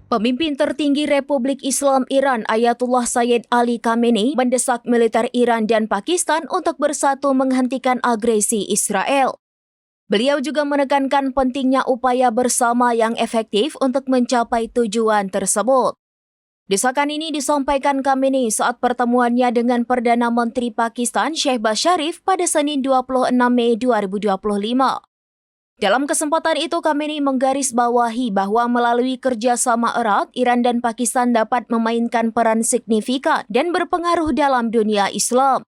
Pemimpin tertinggi Republik Islam Iran Ayatullah Sayyid Ali Khamenei mendesak militer Iran dan Pakistan untuk bersatu menghentikan agresi Israel. Beliau juga menekankan pentingnya upaya bersama yang efektif untuk mencapai tujuan tersebut. Desakan ini disampaikan Khamenei saat pertemuannya dengan Perdana Menteri Pakistan Shehbaz Sharif pada Senin 26 Mei 2025. Dalam kesempatan itu, Khamenei menggarisbawahi bahwa melalui kerjasama erat, Iran dan Pakistan dapat memainkan peran signifikan dan berpengaruh dalam dunia Islam.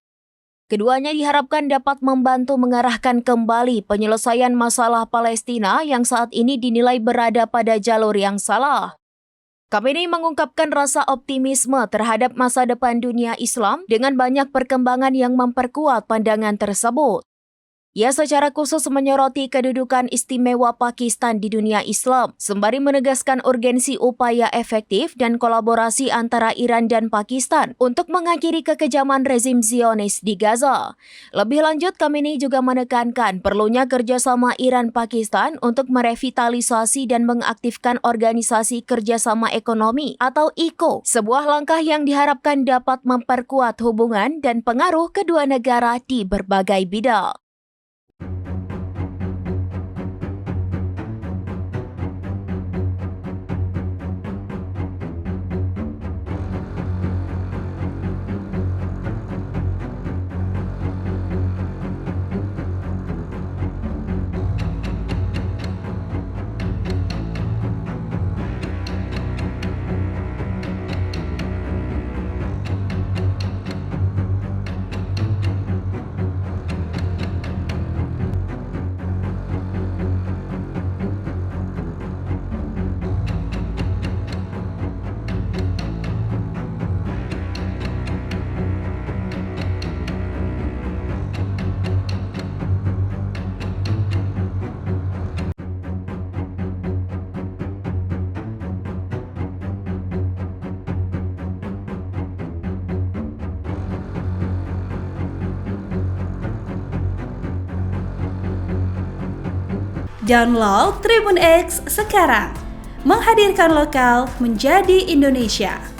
Keduanya diharapkan dapat membantu mengarahkan kembali penyelesaian masalah Palestina yang saat ini dinilai berada pada jalur yang salah. Khamenei mengungkapkan rasa optimisme terhadap masa depan dunia Islam dengan banyak perkembangan yang memperkuat pandangan tersebut. Ia secara khusus menyoroti kedudukan istimewa Pakistan di dunia Islam, sembari menegaskan urgensi upaya efektif dan kolaborasi antara Iran dan Pakistan untuk mengakhiri kekejaman rezim Zionis di Gaza. Lebih lanjut, Khamenei juga menekankan perlunya kerjasama Iran-Pakistan untuk merevitalisasi dan mengaktifkan Organisasi Kerjasama Ekonomi atau ICO, sebuah langkah yang diharapkan dapat memperkuat hubungan dan pengaruh kedua negara di berbagai bidang. Download Tribun X sekarang, menghadirkan lokal menjadi Indonesia.